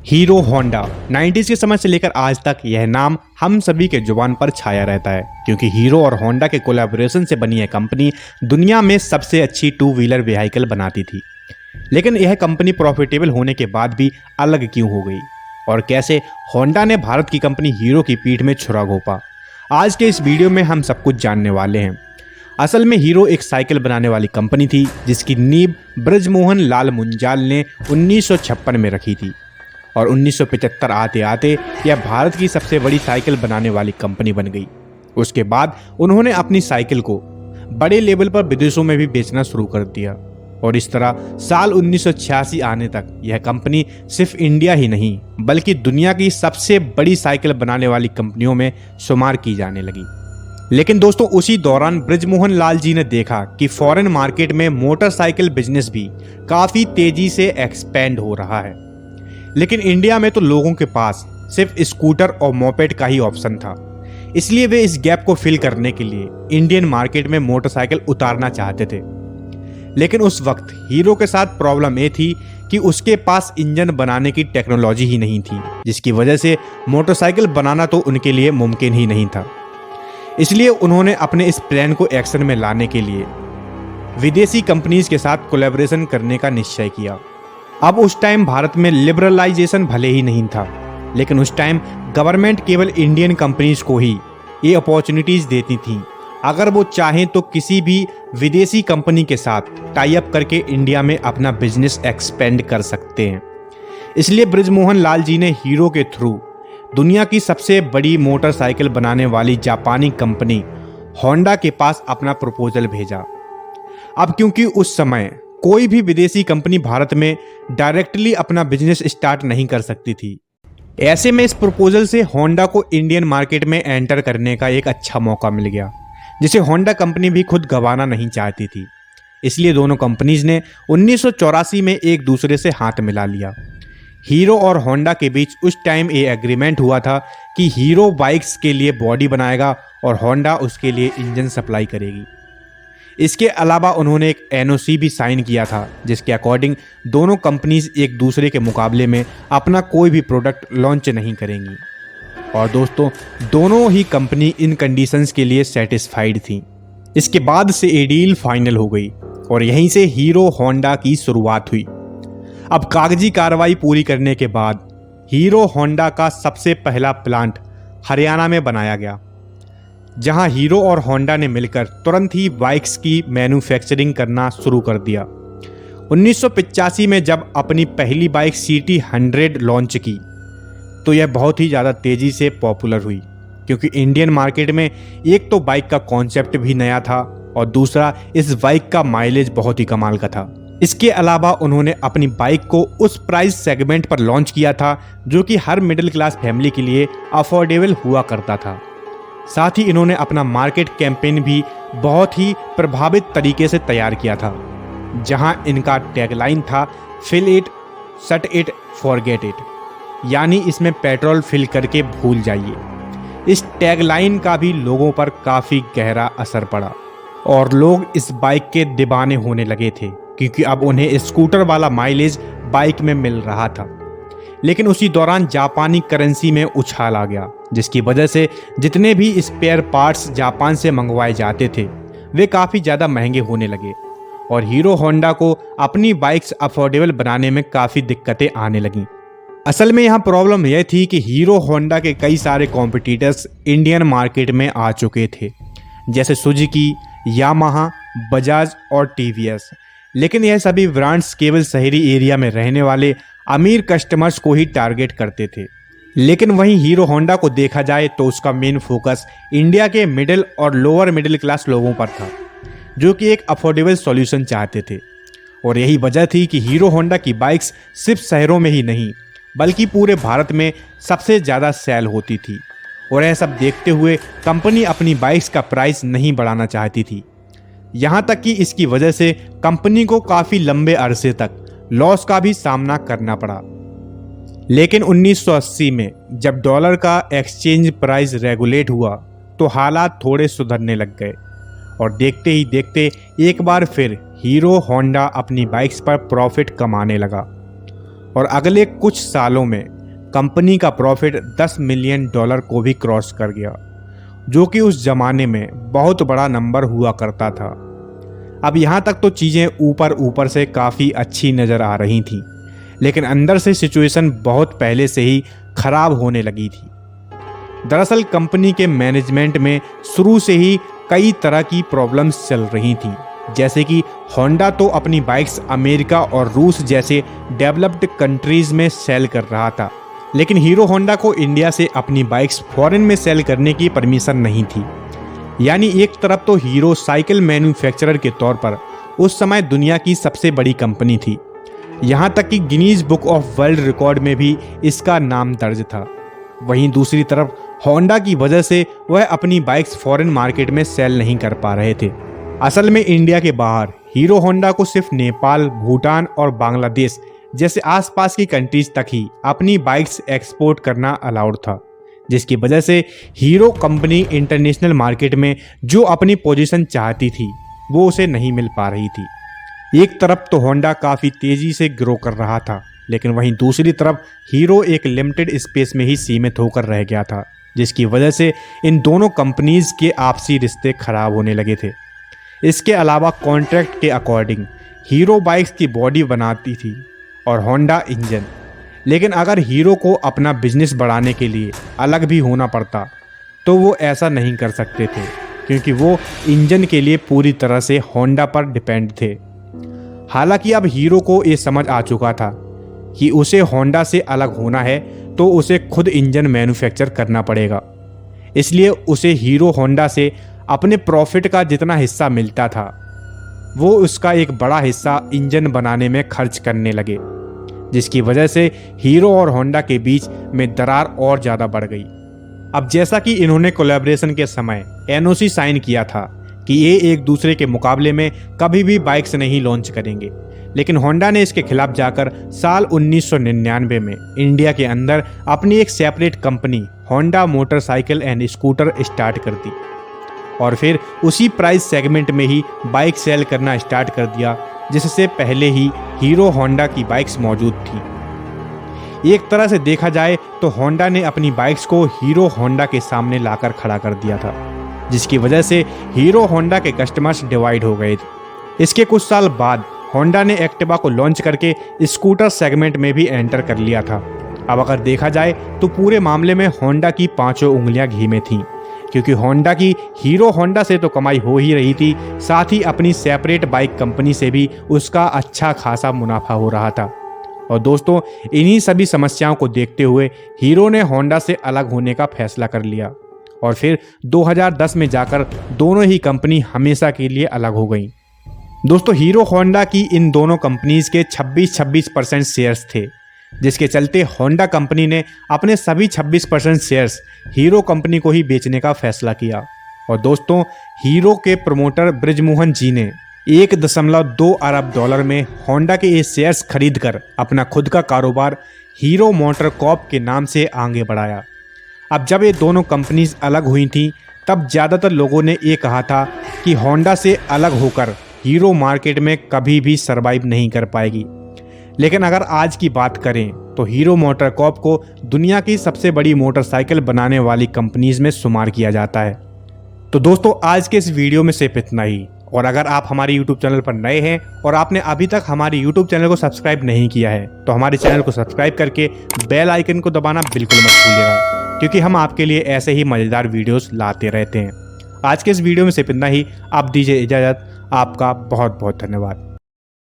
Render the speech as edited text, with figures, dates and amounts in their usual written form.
Hero Honda 90s के समय से लेकर आज तक यह नाम हम सभी के जुबान पर छाया रहता है, क्योंकि हीरो और होंडा के कोलैबोरेशन से बनी यह कंपनी दुनिया में सबसे अच्छी टू व्हीलर व्हीकल बनाती थी। लेकिन यह कंपनी प्रॉफिटेबल होने के बाद भी अलग क्यों हो गई और कैसे होंडा ने भारत की कंपनी हीरो की पीठ में छुरा घोंपा, आज के इस वीडियो में हम सब कुछ जानने वाले हैं। असल में हीरो एक साइकिल बनाने वाली कंपनी थी जिसकी नींव ब्रजमोहन लाल मुंजाल ने 1956 में रखी थी और 1975 आते आते यह भारत की सबसे बड़ी साइकिल बनाने वाली कंपनी बन गई। उसके बाद उन्होंने अपनी साइकिल को बड़े लेवल पर विदेशों में भी बेचना शुरू कर दिया और इस तरह साल 1986 आने तक यह कंपनी सिर्फ इंडिया ही नहीं बल्कि दुनिया की सबसे बड़ी साइकिल बनाने वाली कंपनियों में शुमार की जाने लगी। लेकिन दोस्तों, उसी दौरान ब्रजमोहन लाल जी ने देखा कि फॉरेन मार्केट में मोटरसाइकिल बिजनेस भी काफ़ी तेजी से एक्सपेंड हो रहा है, लेकिन इंडिया में तो लोगों के पास सिर्फ स्कूटर और मोपेड का ही ऑप्शन था। इसलिए वे इस गैप को फिल करने के लिए इंडियन मार्केट में मोटरसाइकिल उतारना चाहते थे। लेकिन उस वक्त हीरो के साथ प्रॉब्लम ये थी कि उसके पास इंजन बनाने की टेक्नोलॉजी ही नहीं थी, जिसकी वजह से मोटरसाइकिल बनाना तो उनके लिए मुमकिन ही नहीं था। इसलिए उन्होंने अपने इस प्लान को एक्शन में लाने के लिए विदेशी कंपनीज के साथ कोलैबोरेशन करने का निश्चय किया। अब उस टाइम भारत में लिबरलाइजेशन भले ही नहीं था, लेकिन उस टाइम गवर्नमेंट केवल इंडियन कंपनीज को ही ये अपॉर्चुनिटीज देती थी। अगर वो चाहें तो किसी भी विदेशी कंपनी के साथ टाई अप करके इंडिया में अपना बिजनेस एक्सपेंड कर सकते हैं। इसलिए ब्रजमोहन लाल जी ने हीरो के थ्रू दुनिया की सबसे बड़ी मोटरसाइकिल बनाने वाली जापानी कंपनी होंडा के पास अपना प्रपोजल भेजा। अब क्योंकि उस समय कोई भी विदेशी कंपनी भारत में डायरेक्टली अपना बिजनेस स्टार्ट नहीं कर सकती थी, ऐसे में इस प्रपोजल से होंडा को इंडियन मार्केट में एंटर करने का एक अच्छा मौका मिल गया, जिसे होंडा कंपनी भी खुद गंवाना नहीं चाहती थी। इसलिए दोनों कंपनीज ने 1984 में एक दूसरे से हाथ मिला लिया। हीरो और होंडा के बीच उस टाइम ये एग्रीमेंट हुआ था कि हीरो बाइक्स के लिए बॉडी बनाएगा और होंडा उसके लिए इंजन सप्लाई करेगी। इसके अलावा उन्होंने एक एनओसी भी साइन किया था, जिसके अकॉर्डिंग दोनों कंपनीज एक दूसरे के मुकाबले में अपना कोई भी प्रोडक्ट लॉन्च नहीं करेंगी। और दोस्तों, दोनों ही कंपनी इन कंडीशंस के लिए सेटिस्फाइड थी। इसके बाद से ये डील फाइनल हो गई और यहीं से हीरो होंडा की शुरुआत हुई। अब कागजी कार्रवाई पूरी करने के बाद हीरो होंडा का सबसे पहला प्लांट हरियाणा में बनाया गया, जहां हीरो और होंडा ने मिलकर तुरंत ही बाइक्स की मैन्युफैक्चरिंग करना शुरू कर दिया। 1985 में जब अपनी पहली बाइक CT 100 लॉन्च की तो यह बहुत ही ज़्यादा तेज़ी से पॉपुलर हुई, क्योंकि इंडियन मार्केट में एक तो बाइक का कॉन्सेप्ट भी नया था और दूसरा इस बाइक का माइलेज बहुत ही कमाल का था। इसके अलावा उन्होंने अपनी बाइक को उस प्राइस सेगमेंट पर लॉन्च किया था जो कि हर मिडिल क्लास फैमिली के लिए अफोर्डेबल हुआ करता था। साथ ही इन्होंने अपना मार्केट कैंपेन भी बहुत ही प्रभावित तरीके से तैयार किया था, जहां इनका टैगलाइन था fill it, shut it, forget it, यानी इसमें पेट्रोल फिल करके भूल जाइए। इस टैगलाइन का भी लोगों पर काफ़ी गहरा असर पड़ा और लोग इस बाइक के दीवाने होने लगे थे, क्योंकि अब उन्हें स्कूटर वाला माइलेज बाइक में मिल रहा था। लेकिन उसी दौरान जापानी करेंसी में उछाल आ गया, जिसकी वजह से जितने भी स्पेयर पार्ट्स जापान से मंगवाए जाते थे वे काफ़ी ज़्यादा महंगे होने लगे और हीरो होंडा को अपनी बाइक्स अफोर्डेबल बनाने में काफ़ी दिक्कतें आने लगीं। असल में यहाँ प्रॉब्लम यह थी कि हीरो होंडा के कई सारे कॉम्पिटिटर्स इंडियन मार्केट में आ चुके थे, जैसे सुजुकी, यामाहा, बजाज और TVS। लेकिन यह सभी ब्रांड्स केवल शहरी एरिया में रहने वाले अमीर कस्टमर्स को ही टारगेट करते थे। लेकिन वहीं हीरो होंडा को देखा जाए तो उसका मेन फोकस इंडिया के मिडिल और लोअर मिडिल क्लास लोगों पर था, जो कि एक अफोर्डेबल सॉल्यूशन चाहते थे। और यही वजह थी कि हीरो होंडा की बाइक्स सिर्फ शहरों में ही नहीं बल्कि पूरे भारत में सबसे ज़्यादा सेल होती थी। और यह सब देखते हुए कंपनी अपनी बाइक्स का प्राइस नहीं बढ़ाना चाहती थी, यहाँ तक कि इसकी वजह से कंपनी को काफ़ी लंबे अरसे तक लॉस का भी सामना करना पड़ा। लेकिन 1980 में जब डॉलर का एक्सचेंज प्राइस रेगुलेट हुआ तो हालात थोड़े सुधरने लग गए और देखते ही देखते एक बार फिर हीरो होंडा अपनी बाइक्स पर प्रॉफिट कमाने लगा और अगले कुछ सालों में कंपनी का प्रॉफिट $10 मिलियन को भी क्रॉस कर गया, जो कि उस जमाने में बहुत बड़ा नंबर हुआ करता था। अब यहाँ तक तो चीज़ें ऊपर ऊपर से काफ़ी अच्छी नज़र आ रही थी, लेकिन अंदर से सिचुएशन बहुत पहले से ही खराब होने लगी थी। दरअसल कंपनी के मैनेजमेंट में शुरू से ही कई तरह की प्रॉब्लम्स चल रही थी, जैसे कि होंडा तो अपनी बाइक्स अमेरिका और रूस जैसे डेवलप्ड कंट्रीज में सेल कर रहा था, लेकिन हीरो होंडा को इंडिया से अपनी बाइक्स फॉरेन में सेल करने की परमिशन नहीं थी। यानी एक तरफ तो हीरो साइकिल मैन्युफैक्चरर के तौर पर उस समय दुनिया की सबसे बड़ी कंपनी थी, यहाँ तक कि Guinness book of world record में भी इसका नाम दर्ज था। वहीं दूसरी तरफ होंडा की वजह से वह अपनी बाइक्स फॉरेन मार्केट में सेल नहीं कर पा रहे थे। असल में इंडिया के बाहर हीरो होंडा को सिर्फ नेपाल, भूटान और बांग्लादेश जैसे आसपास की कंट्रीज तक ही अपनी बाइक्स एक्सपोर्ट करना अलाउड था, जिसकी वजह से हीरो कंपनी इंटरनेशनल मार्केट में जो अपनी पोजीशन चाहती थी वो उसे नहीं मिल पा रही थी। एक तरफ तो होंडा काफ़ी तेज़ी से ग्रो कर रहा था, लेकिन वहीं दूसरी तरफ हीरो एक लिमिटेड स्पेस में ही सीमित होकर रह गया था, जिसकी वजह से इन दोनों कंपनीज के आपसी रिश्ते खराब होने लगे थे। इसके अलावा कॉन्ट्रैक्ट के अकॉर्डिंग हीरो बाइक्स की बॉडी बनाती थी और होंडा इंजन, लेकिन अगर हीरो को अपना बिजनेस बढ़ाने के लिए अलग भी होना पड़ता तो वो ऐसा नहीं कर सकते थे, क्योंकि वो इंजन के लिए पूरी तरह से होंडा पर डिपेंड थे। हालांकि अब हीरो को ये समझ आ चुका था कि उसे होंडा से अलग होना है तो उसे खुद इंजन मैन्युफैक्चर करना पड़ेगा, इसलिए उसे हीरो होंडा से अपने प्रॉफिट का जितना हिस्सा मिलता था वो उसका एक बड़ा हिस्सा इंजन बनाने में खर्च करने लगे, जिसकी वजह से हीरो और होंडा के बीच में दरार और ज़्यादा बढ़ गई। अब जैसा कि इन्होंने कोलैबोरेशन के समय एनओसी साइन किया था कि ये एक दूसरे के मुकाबले में कभी भी बाइक्स नहीं लॉन्च करेंगे, लेकिन होंडा ने इसके खिलाफ जाकर साल 1999 में इंडिया के अंदर अपनी एक separate company Honda motorcycle and scooter start कर दी और फिर उसी प्राइस सेगमेंट में ही बाइक सेल करना स्टार्ट कर दिया, जिससे पहले ही हीरो होंडा की बाइक्स मौजूद थी। एक तरह से देखा जाए तो होंडा ने अपनी बाइक्स को हीरो होंडा के सामने लाकर खड़ा कर दिया था, जिसकी वजह से हीरो होंडा के कस्टमर्स डिवाइड हो गए थे। इसके कुछ साल बाद होंडा ने एक्टिवा को लॉन्च करके स्कूटर सेगमेंट में भी एंटर कर लिया था। अब अगर देखा जाए तो पूरे मामले में होंडा की पांचों उंगलियां घी में थीं, क्योंकि होंडा की हीरो होंडा से तो कमाई हो ही रही थी, साथ ही अपनी सेपरेट बाइक कंपनी से भी उसका अच्छा खासा मुनाफा हो रहा था। और दोस्तों, इन्हीं सभी समस्याओं को देखते हुए हीरो ने होंडा से अलग होने का फैसला कर लिया और फिर 2010 में जाकर दोनों ही कंपनी हमेशा के लिए अलग हो गई। दोस्तों, हीरो होंडा की इन दोनों कंपनीज के 26% शेयर्स थे, जिसके चलते होंडा कंपनी ने अपने सभी 26% शेयर्स हीरो कंपनी को ही बेचने का फैसला किया। और दोस्तों, हीरो के प्रमोटर ब्रिजमोहन जी ने $1.2 अरब में होंडा के ये शेयर्स खरीदकर अपना खुद का कारोबार हीरो मोटर कॉर्प के नाम से आगे बढ़ाया। अब जब ये दोनों कंपनीज अलग हुई थी तब ज़्यादातर लोगों ने ये कहा था कि होंडा से अलग होकर हीरो मार्केट में कभी भी सरवाइव नहीं कर पाएगी, लेकिन अगर आज की बात करें तो हीरो मोटर कॉर्प को दुनिया की सबसे बड़ी मोटरसाइकिल बनाने वाली कंपनीज में शुमार किया जाता है। तो दोस्तों, आज के इस वीडियो में सिर्फ इतना ही। और अगर आप हमारे YouTube चैनल पर नए हैं और आपने अभी तक हमारे YouTube चैनल को सब्सक्राइब नहीं किया है तो हमारे चैनल को सब्सक्राइब करके बेल आइकन को दबाना बिल्कुल मत भूलिएगा, क्योंकि हम आपके लिए ऐसे ही मज़ेदार वीडियोस लाते रहते हैं। आज के इस वीडियो में सिर्फ इतना ही। आप दीजिए इजाज़त। आपका बहुत बहुत धन्यवाद।